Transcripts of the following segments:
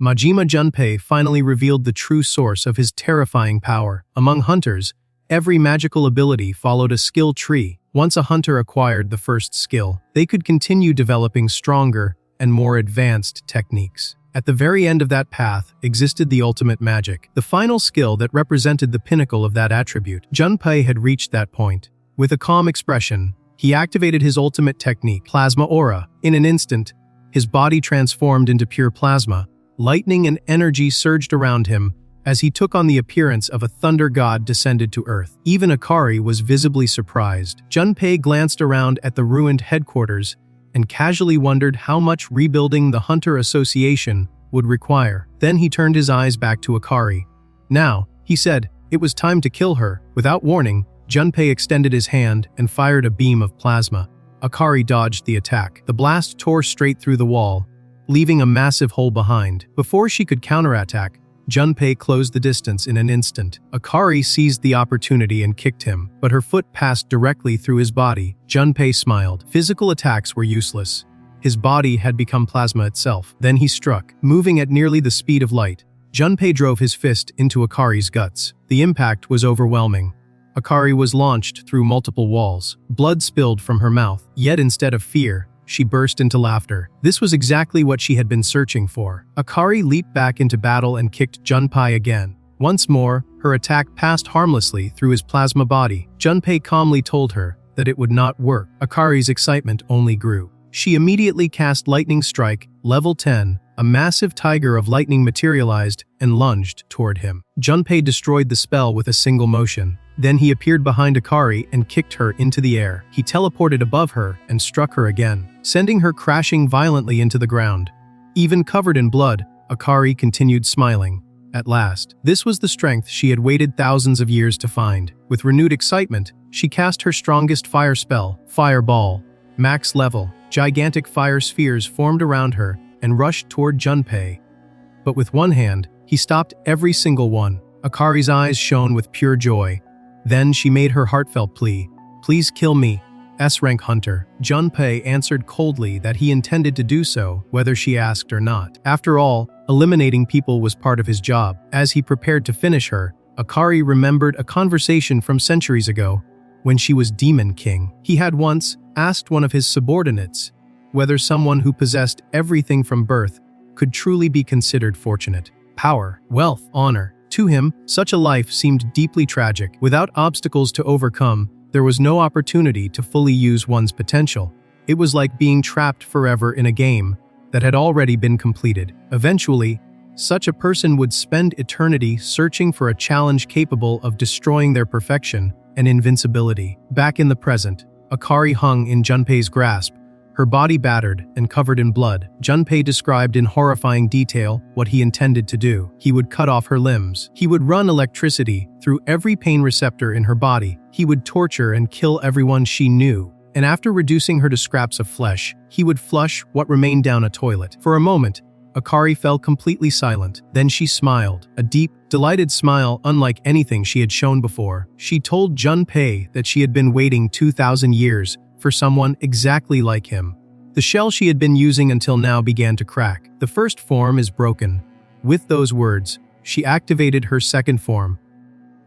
Majima Junpei finally revealed the true source of his terrifying power. Among hunters, every magical ability followed a skill tree. Once a hunter acquired the first skill, they could continue developing stronger and more advanced techniques. At the very end of that path existed the ultimate magic, the final skill that represented the pinnacle of that attribute. Junpei had reached that point. With a calm expression, he activated his ultimate technique, Plasma Aura. In an instant, his body transformed into pure plasma. Lightning and energy surged around him as he took on the appearance of a thunder god descended to earth. Even Akari was visibly surprised. Junpei glanced around at the ruined headquarters and casually wondered how much rebuilding the Hunter Association would require. Then he turned his eyes back to Akari. Now, he said, it was time to kill her. Without warning, Junpei extended his hand and fired a beam of plasma. Akari dodged the attack. The blast tore straight through the wall, leaving a massive hole behind. Before she could counterattack, Junpei closed the distance in an instant. Akari seized the opportunity and kicked him, but her foot passed directly through his body. Junpei smiled. Physical attacks were useless. His body had become plasma itself. Then he struck. Moving at nearly the speed of light, Junpei drove his fist into Akari's guts. The impact was overwhelming. Akari was launched through multiple walls. Blood spilled from her mouth, yet instead of fear, she burst into laughter. This was exactly what she had been searching for. Akari leaped back into battle and kicked Junpei again. Once more, her attack passed harmlessly through his plasma body. Junpei calmly told her that it would not work. Akari's excitement only grew. She immediately cast Lightning Strike, level 10. A massive tiger of lightning materialized and lunged toward him. Junpei destroyed the spell with a single motion. Then he appeared behind Akari and kicked her into the air. He teleported above her and struck her again, sending her crashing violently into the ground. Even covered in blood, Akari continued smiling. At last, this was the strength she had waited thousands of years to find. With renewed excitement, she cast her strongest fire spell, Fireball. Max level, gigantic fire spheres formed around her and rushed toward Junpei. But with one hand, he stopped every single one. Akari's eyes shone with pure joy. Then she made her heartfelt plea, "Please kill me, S-rank hunter." Junpei answered coldly that he intended to do so, whether she asked or not. After all, eliminating people was part of his job. As he prepared to finish her, Akari remembered a conversation from centuries ago, when she was Demon King. He had once asked one of his subordinates whether someone who possessed everything from birth could truly be considered fortunate. Power, wealth, honor. To him, such a life seemed deeply tragic. Without obstacles to overcome, there was no opportunity to fully use one's potential. It was like being trapped forever in a game that had already been completed. Eventually, such a person would spend eternity searching for a challenge capable of destroying their perfection and invincibility. Back in the present, Akari hung in Junpei's grasp, her body battered and covered in blood. Junpei described in horrifying detail what he intended to do. He would cut off her limbs. He would run electricity through every pain receptor in her body. He would torture and kill everyone she knew. And after reducing her to scraps of flesh, he would flush what remained down a toilet. For a moment, Akari fell completely silent. Then she smiled, a deep, delighted smile unlike anything she had shown before. She told Junpei that she had been waiting 2,000 years for someone exactly like him. The shell she had been using until now began to crack. The first form is broken. With those words, she activated her second form.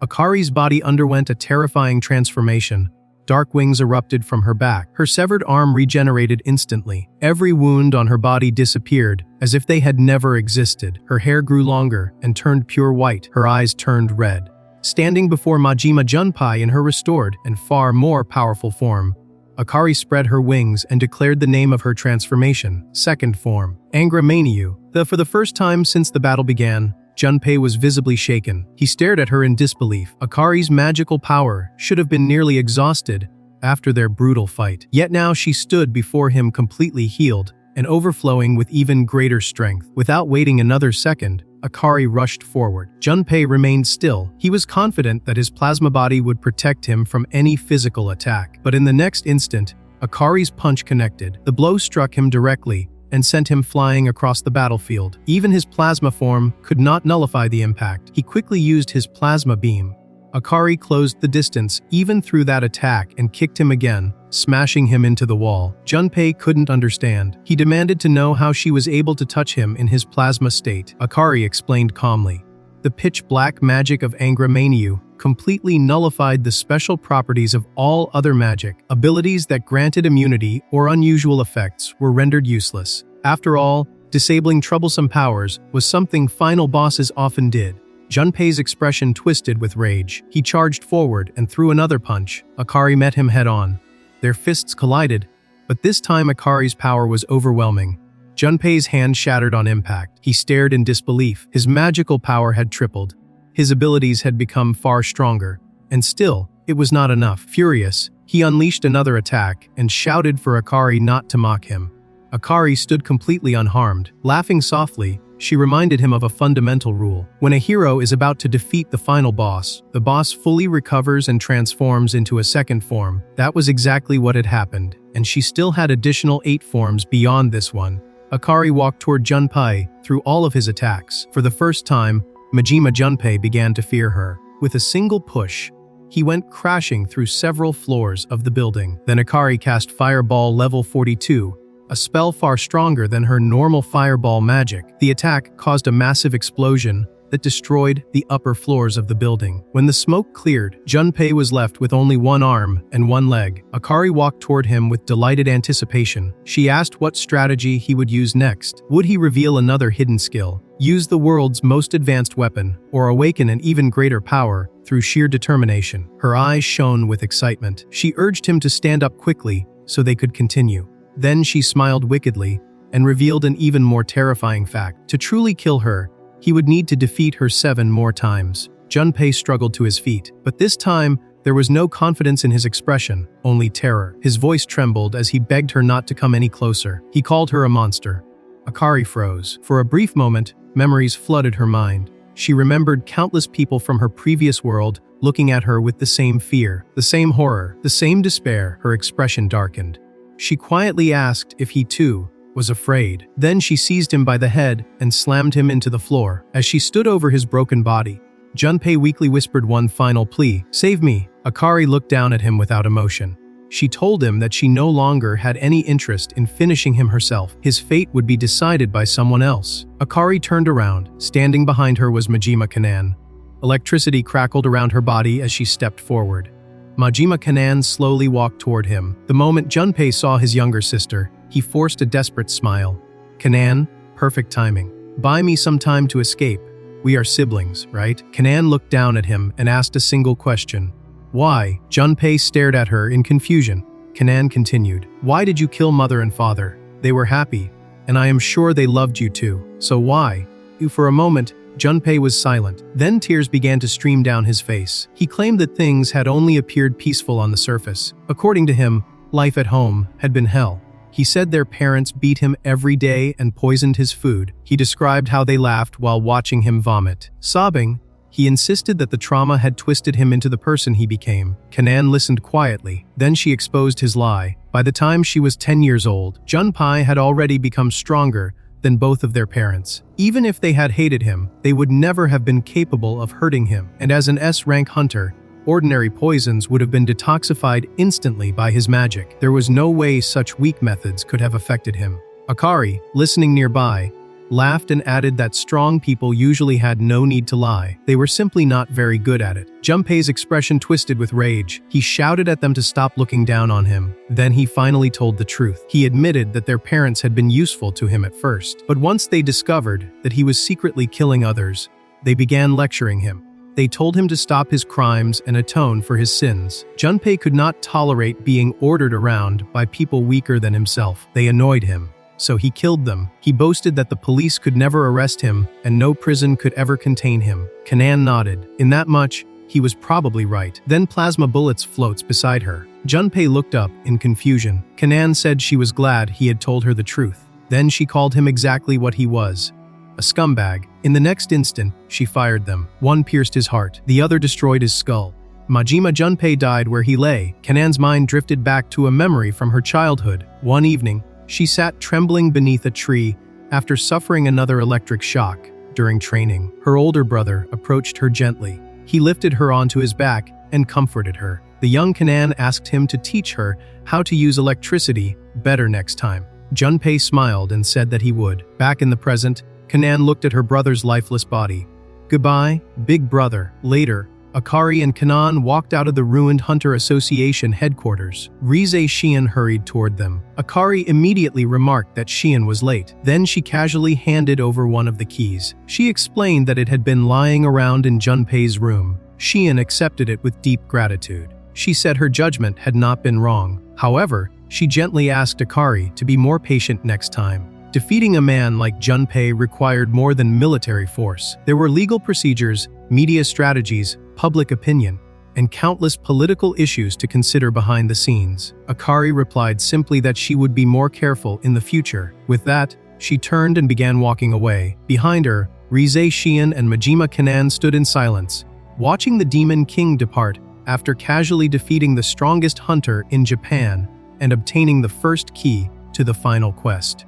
Akari's body underwent a terrifying transformation. Dark wings erupted from her back. Her severed arm regenerated instantly. Every wound on her body disappeared, as if they had never existed. Her hair grew longer and turned pure white. Her eyes turned red. Standing before Majima Junpei in her restored and far more powerful form, Akari spread her wings and declared the name of her transformation, second form, Angra Mainyu. For the first time since the battle began, Junpei was visibly shaken. He stared at her in disbelief. Akari's magical power should have been nearly exhausted after their brutal fight. Yet now she stood before him completely healed and overflowing with even greater strength. Without waiting another second, Akari rushed forward. Junpei remained still. He was confident that his plasma body would protect him from any physical attack. But in the next instant, Akari's punch connected. The blow struck him directly and sent him flying across the battlefield. Even his plasma form could not nullify the impact. He quickly used his plasma beam, Akari closed the distance even through that attack and kicked him again, smashing him into the wall. Junpei couldn't understand. He demanded to know how she was able to touch him in his plasma state. Akari explained calmly. The pitch-black magic of Angra Mainyu completely nullified the special properties of all other magic. Abilities that granted immunity or unusual effects were rendered useless. After all, disabling troublesome powers was something final bosses often did. Junpei's expression twisted with rage. He charged forward and threw another punch. Akari met him head-on. Their fists collided, but this time Akari's power was overwhelming. Junpei's hand shattered on impact. He stared in disbelief. His magical power had tripled. His abilities had become far stronger. And still, it was not enough. Furious, he unleashed another attack and shouted for Akari not to mock him. Akari stood completely unharmed. Laughing softly, she reminded him of a fundamental rule. When a hero is about to defeat the final boss, the boss fully recovers and transforms into a second form. That was exactly what had happened, and she still had additional 8 forms beyond this one. Akari walked toward Junpei through all of his attacks. For the first time, Majima Junpei began to fear her. With a single push, he went crashing through several floors of the building. Then Akari cast Fireball level 42, a spell far stronger than her normal fireball magic. The attack caused a massive explosion that destroyed the upper floors of the building. When the smoke cleared, Junpei was left with only one arm and one leg. Akari walked toward him with delighted anticipation. She asked what strategy he would use next. Would he reveal another hidden skill, use the world's most advanced weapon, or awaken an even greater power through sheer determination? Her eyes shone with excitement. She urged him to stand up quickly so they could continue. Then she smiled wickedly and revealed an even more terrifying fact. To truly kill her, he would need to defeat her 7 more times. Junpei struggled to his feet, but this time, there was no confidence in his expression, only terror. His voice trembled as he begged her not to come any closer. He called her a monster. Akari froze. For a brief moment, memories flooded her mind. She remembered countless people from her previous world looking at her with the same fear, the same horror, the same despair. Her expression darkened. She quietly asked if he too was afraid. Then she seized him by the head and slammed him into the floor. As she stood over his broken body, Junpei weakly whispered one final plea. "Save me." Akari looked down at him without emotion. She told him that she no longer had any interest in finishing him herself. His fate would be decided by someone else. Akari turned around. Standing behind her was Majima Kanan. Electricity crackled around her body as she stepped forward. Majima Kanan slowly walked toward him. The moment Junpei saw his younger sister, he forced a desperate smile. "Kanan, perfect timing. Buy me some time to escape. We are siblings, right?" Kanan looked down at him and asked a single question. "Why?" Junpei stared at her in confusion. Kanan continued, "Why did you kill mother and father? They were happy, and I am sure they loved you too. So why?" For a moment, Junpei was silent. Then tears began to stream down his face. He claimed that things had only appeared peaceful on the surface. According to him, life at home had been hell. He said their parents beat him every day and poisoned his food. He described how they laughed while watching him vomit. Sobbing, he insisted that the trauma had twisted him into the person he became. Kanan listened quietly. Then she exposed his lie. By the time she was 10 years old, Junpei had already become stronger than both of their parents. Even if they had hated him, they would never have been capable of hurting him. And as an S-rank hunter, ordinary poisons would have been detoxified instantly by his magic. There was no way such weak methods could have affected him. Akari, listening nearby, laughed and added that strong people usually had no need to lie. They were simply not very good at it. Junpei's expression twisted with rage. He shouted at them to stop looking down on him. Then he finally told the truth. He admitted that their parents had been useful to him at first. But once they discovered that he was secretly killing others, they began lecturing him. They told him to stop his crimes and atone for his sins. Junpei could not tolerate being ordered around by people weaker than himself. They annoyed him. So he killed them. He boasted that the police could never arrest him and no prison could ever contain him. Kanan nodded. In that much, he was probably right. Then plasma bullets floats beside her. Junpei looked up in confusion. Kanan said she was glad he had told her the truth. Then she called him exactly what he was. A scumbag. In the next instant, she fired them. One pierced his heart. The other destroyed his skull. Majima Junpei died where he lay. Kanan's mind drifted back to a memory from her childhood. One evening, she sat trembling beneath a tree after suffering another electric shock during training. Her older brother approached her gently. He lifted her onto his back and comforted her. The young Kanan asked him to teach her how to use electricity better next time. Junpei smiled and said that he would. Back in the present, Kanan looked at her brother's lifeless body. Goodbye, big brother. Later, Akari and Kanan walked out of the ruined Hunter Association headquarters. Rize Xian hurried toward them. Akari immediately remarked that Xian was late. Then she casually handed over one of the keys. She explained that it had been lying around in Junpei's room. Xian accepted it with deep gratitude. She said her judgment had not been wrong. However, she gently asked Akari to be more patient next time. Defeating a man like Junpei required more than military force. There were legal procedures, media strategies, public opinion, and countless political issues to consider behind the scenes. Akari replied simply that she would be more careful in the future. With that, she turned and began walking away. Behind her, Rize Xian and Majima Kanan stood in silence, watching the Demon King depart after casually defeating the strongest hunter in Japan and obtaining the first key to the final quest.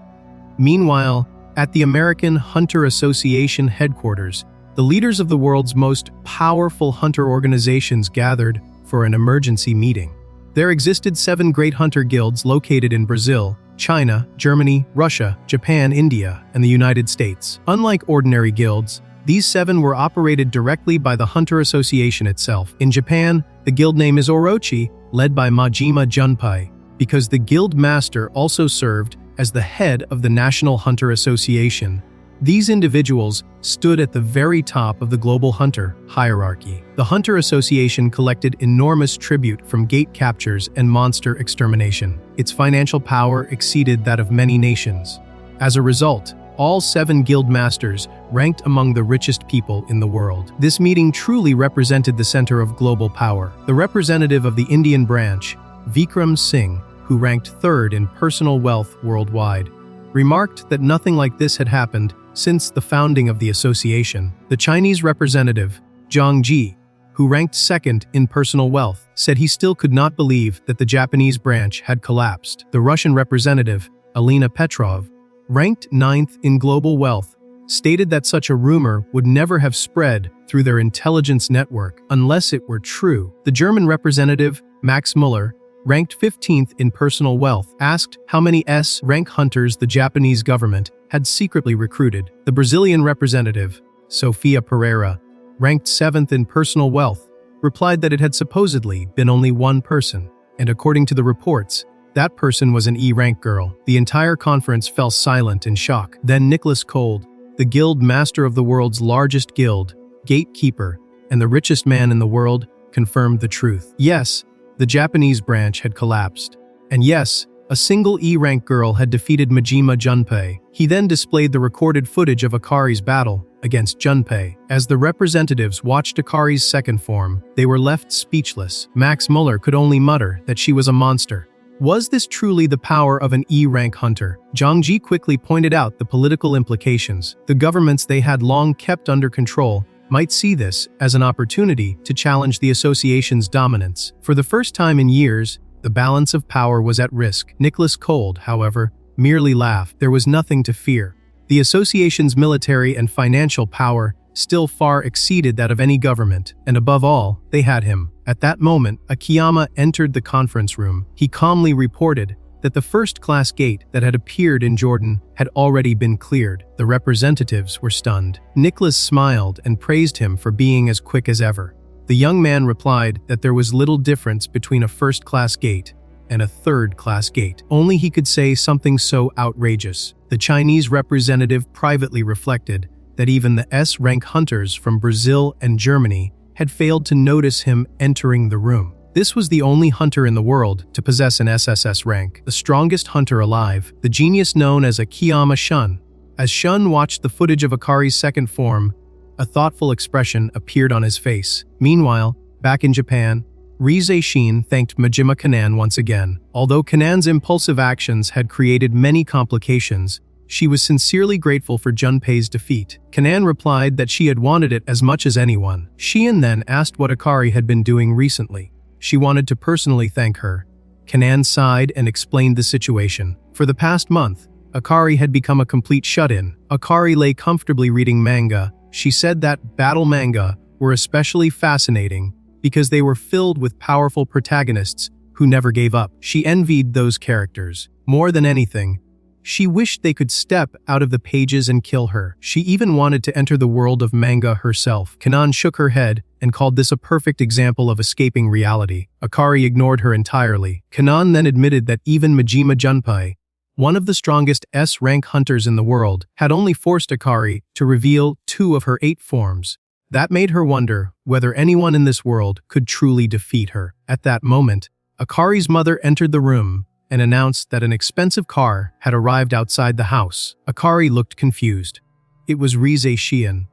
Meanwhile, at the American Hunter Association headquarters, the leaders of the world's most powerful hunter organizations gathered for an emergency meeting. There existed 7 great hunter guilds located in Brazil, China, Germany, Russia, Japan, India, and the United States. Unlike ordinary guilds, these 7 were operated directly by the Hunter Association itself. In Japan, the guild name is Orochi, led by Majima Junpei, because the guild master also served as the head of the National Hunter Association. These individuals stood at the very top of the global hunter hierarchy. The Hunter Association collected enormous tribute from gate captures and monster extermination. Its financial power exceeded that of many nations. As a result, all 7 guild masters ranked among the richest people in the world. This meeting truly represented the center of global power. The representative of the Indian branch, Vikram Singh, who ranked 3rd in personal wealth worldwide, remarked that nothing like this had happened since the founding of the association. The Chinese representative, Zhang Ji, who ranked 2nd in personal wealth, said he still could not believe that the Japanese branch had collapsed. The Russian representative, Alina Petrov, ranked 9th in global wealth, stated that such a rumor would never have spread through their intelligence network unless it were true. The German representative, Max Muller, ranked 15th in personal wealth, asked how many S-rank hunters the Japanese government had secretly recruited. The Brazilian representative, Sofia Pereira, ranked 7th in personal wealth, replied that it had supposedly been only one person, and according to the reports, that person was an E-rank girl. The entire conference fell silent in shock. Then Nicholas Cold, the guild master of the world's largest guild, gatekeeper, and the richest man in the world, confirmed the truth. Yes, the Japanese branch had collapsed. And yes, a single E-rank girl had defeated Majima Junpei. He then displayed the recorded footage of Akari's battle against Junpei. As the representatives watched Akari's second form, they were left speechless. Max Muller could only mutter that she was a monster. Was this truly the power of an E-rank hunter? Zhang Ji quickly pointed out the political implications. The governments they had long kept under control might see this as an opportunity to challenge the association's dominance. For the first time in years, the balance of power was at risk. Nicholas Cold, however, merely laughed. There was nothing to fear. The association's military and financial power still far exceeded that of any government, and above all, they had him. At that moment, Akiyama entered the conference room. He calmly reported that the first-class gate that had appeared in Jordan had already been cleared. The representatives were stunned. Nicholas smiled and praised him for being as quick as ever. The young man replied that there was little difference between a first-class gate and a third-class gate. Only he could say something so outrageous. The Chinese representative privately reflected that even the S-rank hunters from Brazil and Germany had failed to notice him entering the room. This was the only hunter in the world to possess an SSS rank, the strongest hunter alive, the genius known as Akiyama Shun. As Shun watched the footage of Akari's second form, a thoughtful expression appeared on his face. Meanwhile, back in Japan, Rize Xian thanked Majima Kanan once again. Although Kanan's impulsive actions had created many complications, she was sincerely grateful for Junpei's defeat. Kanan replied that she had wanted it as much as anyone. Xian then asked what Akari had been doing recently. She wanted to personally thank her. Kanan sighed and explained the situation. For the past month, Akari had become a complete shut-in. Akari lay comfortably reading manga. She said that battle manga were especially fascinating because they were filled with powerful protagonists who never gave up. She envied those characters. More than anything, she wished they could step out of the pages and kill her. She even wanted to enter the world of manga herself. Kanan shook her head and called this a perfect example of escaping reality. Akari ignored her entirely. Kanan then admitted that even Majima Junpei, one of the strongest S-rank hunters in the world, had only forced Akari to reveal 2 of her 8 forms. That made her wonder whether anyone in this world could truly defeat her. At that moment, Akari's mother entered the room and announced that an expensive car had arrived outside the house. Akari looked confused. It was Rize Shion.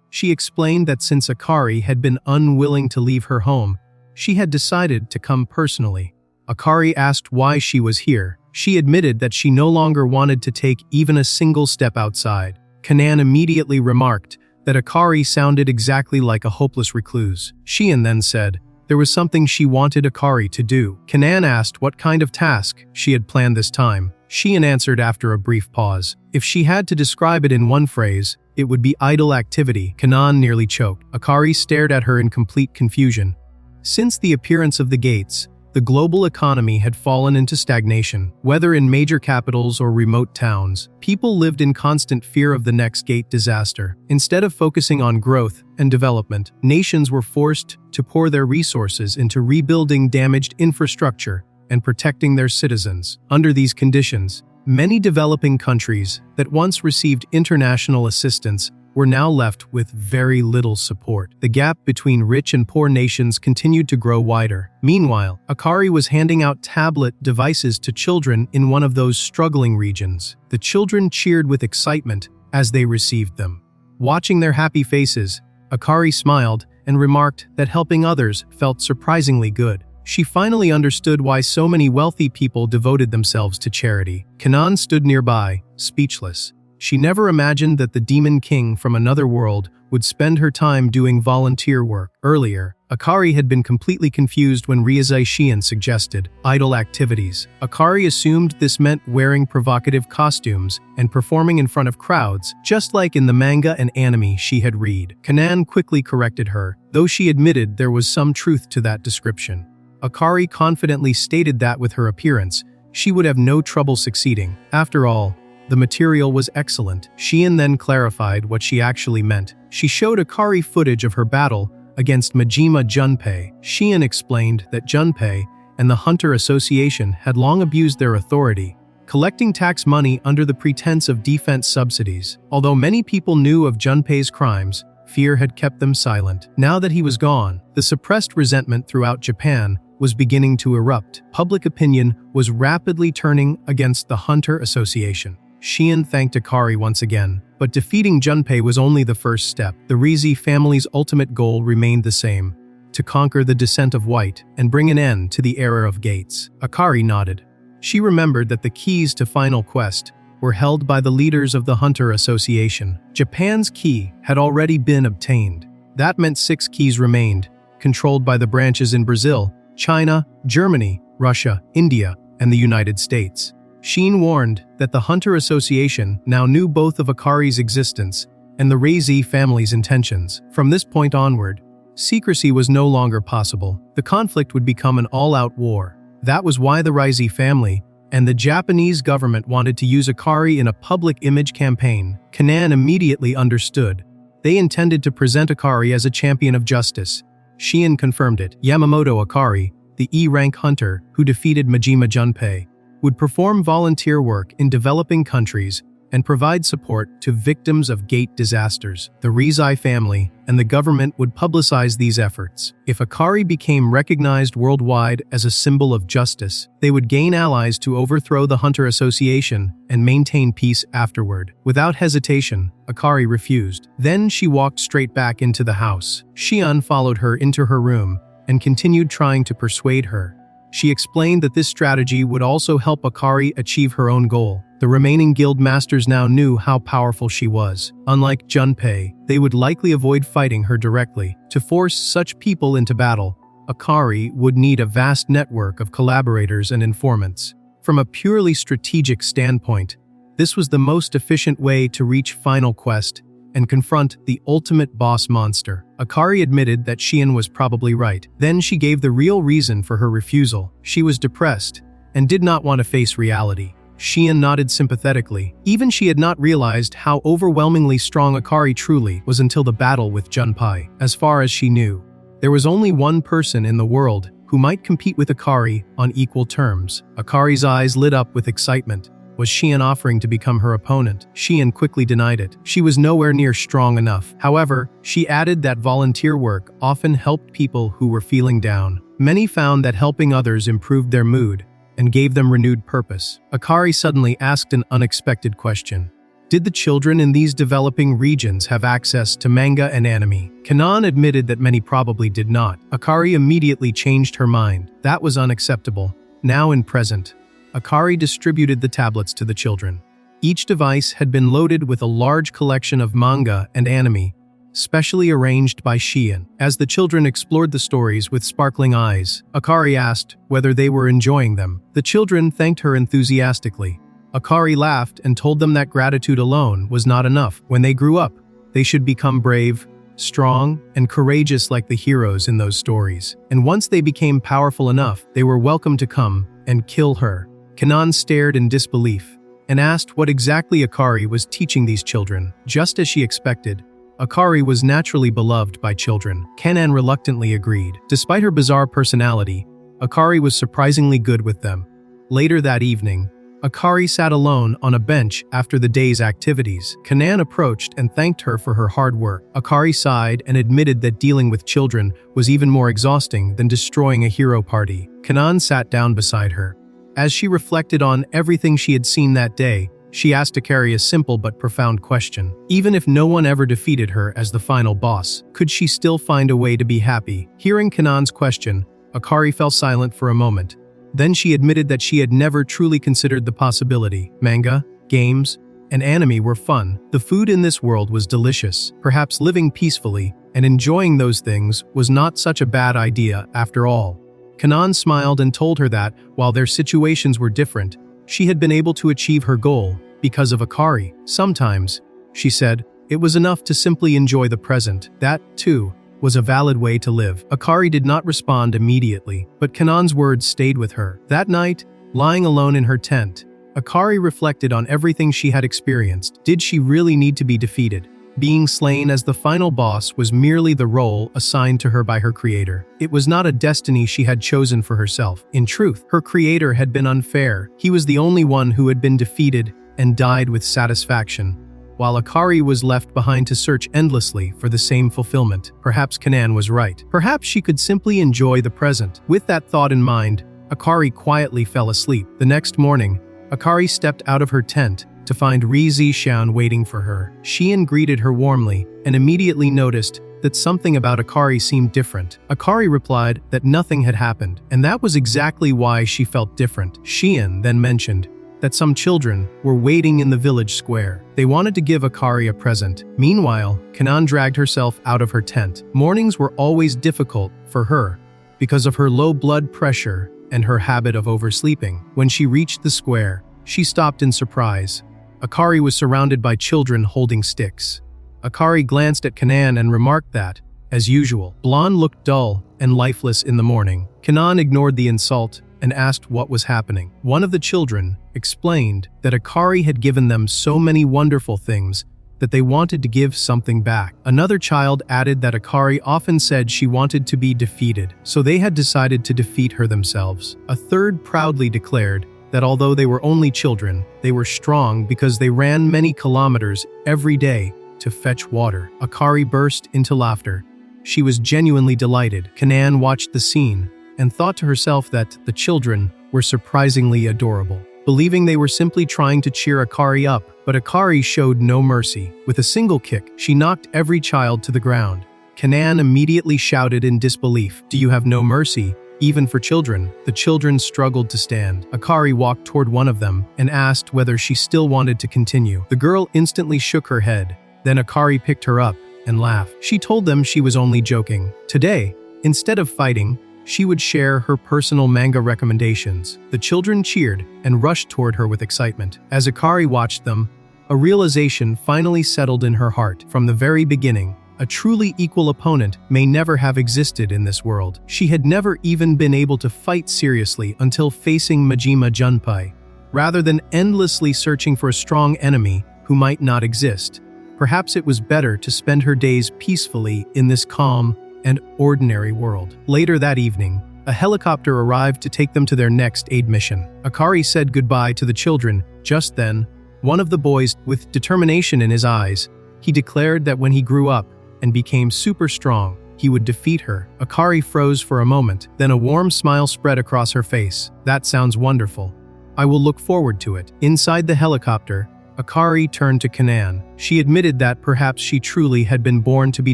She explained that since Akari had been unwilling to leave her home, she had decided to come personally. Akari asked why she was here. She admitted that she no longer wanted to take even a single step outside. Kanan immediately remarked that Akari sounded exactly like a hopeless recluse. Shion then said there was something she wanted Akari to do. Kanan asked what kind of task she had planned this time. Shion answered after a brief pause. If she had to describe it in one phrase, it would be idle activity. Kanan nearly choked. Akari stared at her in complete confusion. Since the appearance of the gates, the global economy had fallen into stagnation. Whether in major capitals or remote towns, people lived in constant fear of the next gate disaster. Instead of focusing on growth and development, nations were forced to pour their resources into rebuilding damaged infrastructure and protecting their citizens. Under these conditions, many developing countries that once received international assistance were now left with very little support. The gap between rich and poor nations continued to grow wider. Meanwhile, Akari was handing out tablet devices to children in one of those struggling regions. The children cheered with excitement as they received them. Watching their happy faces, Akari smiled and remarked that helping others felt surprisingly good. She finally understood why so many wealthy people devoted themselves to charity. Kanan stood nearby, speechless. She never imagined that the demon king from another world would spend her time doing volunteer work. Earlier, Akari had been completely confused when Rize Shion suggested idle activities. Akari assumed this meant wearing provocative costumes and performing in front of crowds, just like in the manga and anime she had read. Kanan quickly corrected her, though she admitted there was some truth to that description. Akari confidently stated that with her appearance, she would have no trouble succeeding. After all, the material was excellent. Shion then clarified what she actually meant. She showed Akari footage of her battle against Majima Junpei. Shion explained that Junpei and the Hunter Association had long abused their authority, collecting tax money under the pretense of defense subsidies. Although many people knew of Junpei's crimes, fear had kept them silent. Now that he was gone, the suppressed resentment throughout Japan was beginning to erupt. Public opinion was rapidly turning against the Hunter Association. Shion thanked Akari once again, but defeating Junpei was only the first step. The Rize family's ultimate goal remained the same: to conquer the descent of white and bring an end to the era of gates. Akari nodded. She remembered that the keys to Final Quest were held by the leaders of the Hunter Association. Japan's key had already been obtained. That meant 6 keys remained, controlled by the branches in Brazil, China, Germany, Russia, India, and the United States. Shion warned that the Hunter Association now knew both of Akari's existence and the Rize family's intentions. From this point onward, secrecy was no longer possible. The conflict would become an all-out war. That was why the Rize family and the Japanese government wanted to use Akari in a public image campaign. Kanan immediately understood. They intended to present Akari as a champion of justice. Shion confirmed it. Yamamoto Akari, the E-rank hunter who defeated Majima Junpei, would perform volunteer work in developing countries and provide support to victims of gate disasters. The Rize family and the government would publicize these efforts. If Akari became recognized worldwide as a symbol of justice, they would gain allies to overthrow the Hunter Association and maintain peace afterward. Without hesitation, Akari refused. Then she walked straight back into the house. Shion followed her into her room and continued trying to persuade her. She explained that this strategy would also help Akari achieve her own goal. The remaining guild masters now knew how powerful she was. Unlike Junpei, they would likely avoid fighting her directly. To force such people into battle, Akari would need a vast network of collaborators and informants. From a purely strategic standpoint, this was the most efficient way to reach Final Quest and confront the ultimate boss monster. Akari admitted that Shion was probably right. Then she gave the real reason for her refusal. She was depressed and did not want to face reality. Shion nodded sympathetically. Even she had not realized how overwhelmingly strong Akari truly was until the battle with Junpei. As far as she knew, there was only one person in the world who might compete with Akari on equal terms. Akari's eyes lit up with excitement. Was Shion offering to become her opponent? Shion quickly denied it. She was nowhere near strong enough. However, she added that volunteer work often helped people who were feeling down. Many found that helping others improved their mood and gave them renewed purpose. Akari suddenly asked an unexpected question. Did the children in these developing regions have access to manga and anime? Kanan admitted that many probably did not. Akari immediately changed her mind. That was unacceptable. Now in present, Akari distributed the tablets to the children. Each device had been loaded with a large collection of manga and anime, specially arranged by Shion. As the children explored the stories with sparkling eyes, Akari asked whether they were enjoying them. The children thanked her enthusiastically. Akari laughed and told them that gratitude alone was not enough. When they grew up, they should become brave, strong, and courageous like the heroes in those stories. And once they became powerful enough, they were welcome to come and kill her. Kanan stared in disbelief and asked what exactly Akari was teaching these children. Just as she expected, Akari was naturally beloved by children. Kanan reluctantly agreed. Despite her bizarre personality, Akari was surprisingly good with them. Later that evening, Akari sat alone on a bench after the day's activities. Kanan approached and thanked her for her hard work. Akari sighed and admitted that dealing with children was even more exhausting than destroying a hero party. Kanan sat down beside her. As she reflected on everything she had seen that day, she asked Akari a simple but profound question. Even if no one ever defeated her as the final boss, could she still find a way to be happy? Hearing Kanan's question, Akari fell silent for a moment. Then she admitted that she had never truly considered the possibility. Manga, games, and anime were fun. The food in this world was delicious. Perhaps living peacefully and enjoying those things was not such a bad idea after all. Kanan smiled and told her that, while their situations were different, she had been able to achieve her goal because of Akari. Sometimes, she said, it was enough to simply enjoy the present. That, too, was a valid way to live. Akari did not respond immediately, but Kanan's words stayed with her. That night, lying alone in her tent, Akari reflected on everything she had experienced. Did she really need to be defeated? Being slain as the final boss was merely the role assigned to her by her creator. It was not a destiny she had chosen for herself. In truth, her creator had been unfair. He was the only one who had been defeated and died with satisfaction, while Akari was left behind to search endlessly for the same fulfillment. Perhaps Kanan was right. Perhaps she could simply enjoy the present. With that thought in mind, Akari quietly fell asleep. The next morning, Akari stepped out of her tent to find Ri Zishan waiting for her. Shion greeted her warmly and immediately noticed that something about Akari seemed different. Akari replied that nothing had happened, and that was exactly why she felt different. Shion then mentioned that some children were waiting in the village square. They wanted to give Akari a present. Meanwhile, Kanan dragged herself out of her tent. Mornings were always difficult for her because of her low blood pressure and her habit of oversleeping. When she reached the square, she stopped in surprise. Akari was surrounded by children holding sticks. Akari glanced at Kanan and remarked that, as usual, Blonde looked dull and lifeless in the morning. Kanan ignored the insult and asked what was happening. One of the children explained that Akari had given them so many wonderful things that they wanted to give something back. Another child added that Akari often said she wanted to be defeated, so they had decided to defeat her themselves. A third proudly declared that although they were only children, they were strong because they ran many kilometers every day to fetch water. Akari burst into laughter. She was genuinely delighted. Kanan watched the scene and thought to herself that the children were surprisingly adorable, believing they were simply trying to cheer Akari up. But Akari showed no mercy. With a single kick, she knocked every child to the ground. Kanan immediately shouted in disbelief, "Do you have no mercy, even for children?" The children struggled to stand. Akari walked toward one of them and asked whether she still wanted to continue. The girl instantly shook her head. Then Akari picked her up and laughed. She told them she was only joking. Today, instead of fighting, she would share her personal manga recommendations. The children cheered and rushed toward her with excitement. As Akari watched them, A realization finally settled in her heart. From the very beginning, a truly equal opponent may never have existed in this world. She had never even been able to fight seriously until facing Majima Junpei, rather than endlessly searching for a strong enemy who might not exist. Perhaps it was better to spend her days peacefully in this calm and ordinary world. Later that evening, a helicopter arrived to take them to their next aid mission. Akari said goodbye to the children. Just then, one of the boys, with determination in his eyes, he declared that when he grew up and became super strong, he would defeat her. Akari froze for a moment, then a warm smile spread across her face. That sounds wonderful. I will look forward to it. Inside the helicopter, Akari turned to Kanan. She admitted that perhaps she truly had been born to be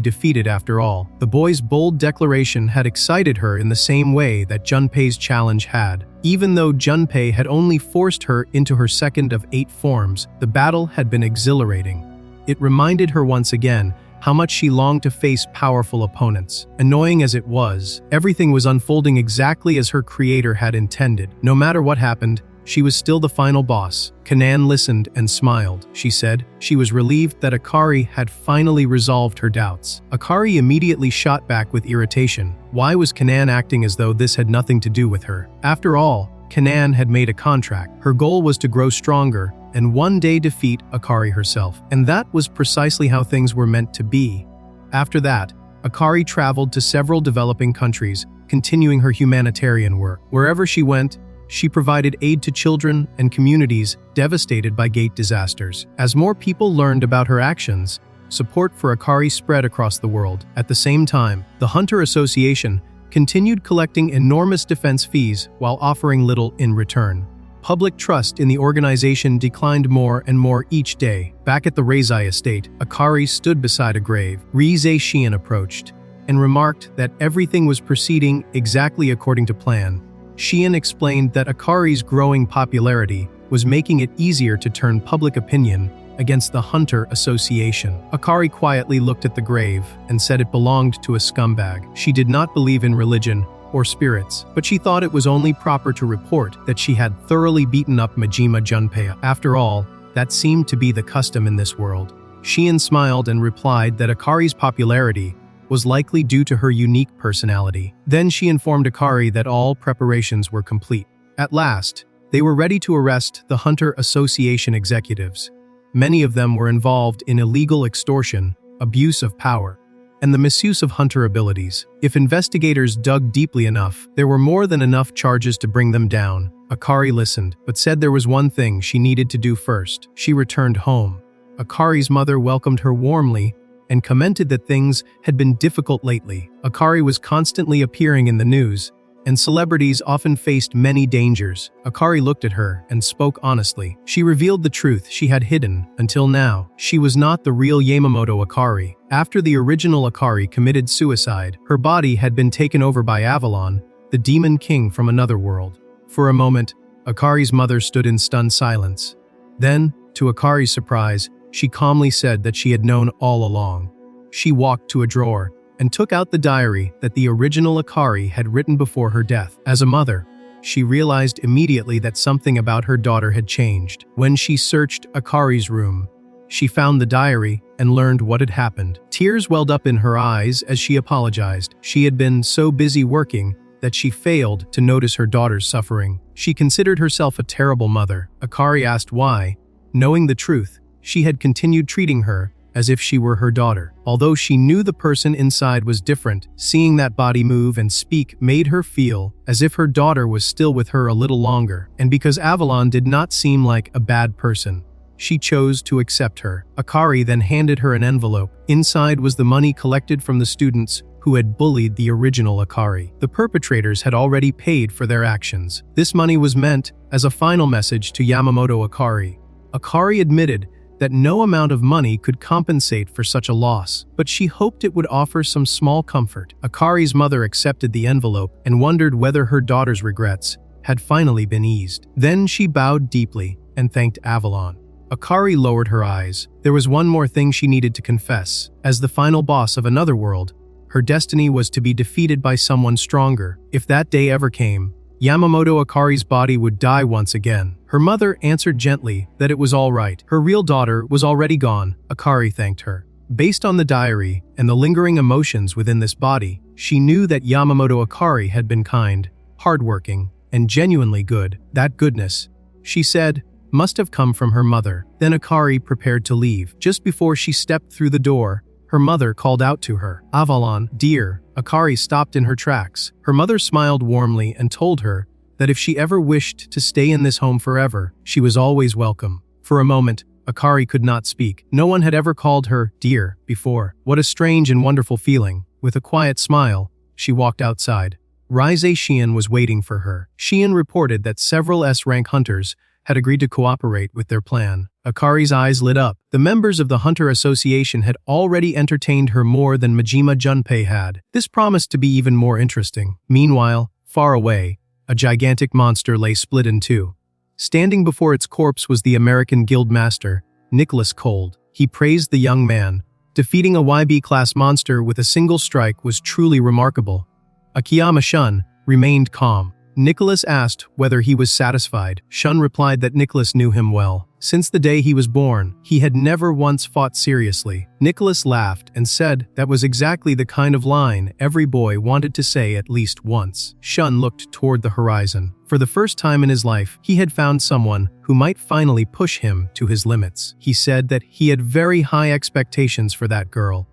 defeated after all. The boy's bold declaration had excited her in the same way that Junpei's challenge had. Even though Junpei had only forced her into her second of 8 forms, the battle had been exhilarating. It reminded her once again how much she longed to face powerful opponents. Annoying as it was, everything was unfolding exactly as her creator had intended. No matter what happened, she was still the final boss. Kanan listened and smiled. She said she was relieved that Akari had finally resolved her doubts. Akari immediately shot back with irritation. Why was Kanan acting as though this had nothing to do with her? After all, Kanan had made a contract. Her goal was to grow stronger and one day defeat Akari herself. And that was precisely how things were meant to be. After that, Akari traveled to several developing countries, continuing her humanitarian work. Wherever she went, she provided aid to children and communities devastated by gate disasters. As more people learned about her actions, support for Akari spread across the world. At the same time, the Hunter Association continued collecting enormous defense fees while offering little in return. Public trust in the organization declined more and more each day. Back at the Reizai estate, Akari stood beside a grave. Reizai Shion approached and remarked that everything was proceeding exactly according to plan. Shion explained that Akari's growing popularity was making it easier to turn public opinion against the Hunter Association. Akari quietly looked at the grave and said it belonged to a scumbag. She did not believe in religion or spirits, but she thought it was only proper to report that she had thoroughly beaten up Majima Junpei. After all, that seemed to be the custom in this world. Shion smiled and replied that Akari's popularity was likely due to her unique personality. Then she informed Akari that all preparations were complete. At last, they were ready to arrest the Hunter Association executives. Many of them were involved in illegal extortion, abuse of power, and the misuse of Hunter abilities. If investigators dug deeply enough, there were more than enough charges to bring them down. Akari listened, but said there was one thing she needed to do first. She returned home. Akari's mother welcomed her warmly and commented that things had been difficult lately. Akari was constantly appearing in the news, and celebrities often faced many dangers. Akari looked at her and spoke honestly. She revealed the truth she had hidden until now. She was not the real Yamamoto Akari. After the original Akari committed suicide, her body had been taken over by Avalon, the demon king from another world. For a moment, Akari's mother stood in stunned silence. Then, to Akari's surprise, she calmly said that she had known all along. She walked to a drawer and took out the diary that the original Akari had written before her death. As a mother, she realized immediately that something about her daughter had changed. When she searched Akari's room, she found the diary and learned what had happened. Tears welled up in her eyes as she apologized. She had been so busy working that she failed to notice her daughter's suffering. She considered herself a terrible mother. Akari asked why, knowing the truth, she had continued treating her as if she were her daughter. Although she knew the person inside was different, seeing that body move and speak made her feel as if her daughter was still with her a little longer. And because Avalon did not seem like a bad person, she chose to accept her. Akari then handed her an envelope. Inside was the money collected from the students who had bullied the original Akari. The perpetrators had already paid for their actions. This money was meant as a final message to Yamamoto Akari. Akari admitted that no amount of money could compensate for such a loss, but she hoped it would offer some small comfort. Akari's mother accepted the envelope and wondered whether her daughter's regrets had finally been eased. Then she bowed deeply and thanked Avalon. Akari lowered her eyes. There was one more thing she needed to confess. As the final boss of another world, her destiny was to be defeated by someone stronger. If that day ever came, Yamamoto Akari's body would die once again. Her mother answered gently that it was all right. Her real daughter was already gone. Akari thanked her. Based on the diary and the lingering emotions within this body, she knew that Yamamoto Akari had been kind, hardworking, and genuinely good. That goodness, she said, must have come from her mother. Then Akari prepared to leave. Just before she stepped through the door, her mother called out to her, "Avalon, dear." Akari stopped in her tracks. Her mother smiled warmly and told her that if she ever wished to stay in this home forever, she was always welcome. For a moment, Akari could not speak. No one had ever called her dear before. What a strange and wonderful feeling. With a quiet smile, she walked outside. Rise Shion was waiting for her. Shion reported that several S-rank hunters had agreed to cooperate with their plan. Akari's eyes lit up. The members of the Hunter Association had already entertained her more than Majima Junpei had. This promised to be even more interesting. Meanwhile, far away, a gigantic monster lay split in two. Standing before its corpse was the American Guild Master, Nicholas Cold. He praised the young man. Defeating a YB-class monster with a single strike was truly remarkable. Akiyama Shun remained calm. Nicholas asked whether he was satisfied. Shun replied that Nicholas knew him well. Since the day he was born, he had never once fought seriously. Nicholas laughed and said that was exactly the kind of line every boy wanted to say at least once. Shun looked toward the horizon. For the first time in his life, he had found someone who might finally push him to his limits. He said that he had very high expectations for that girl.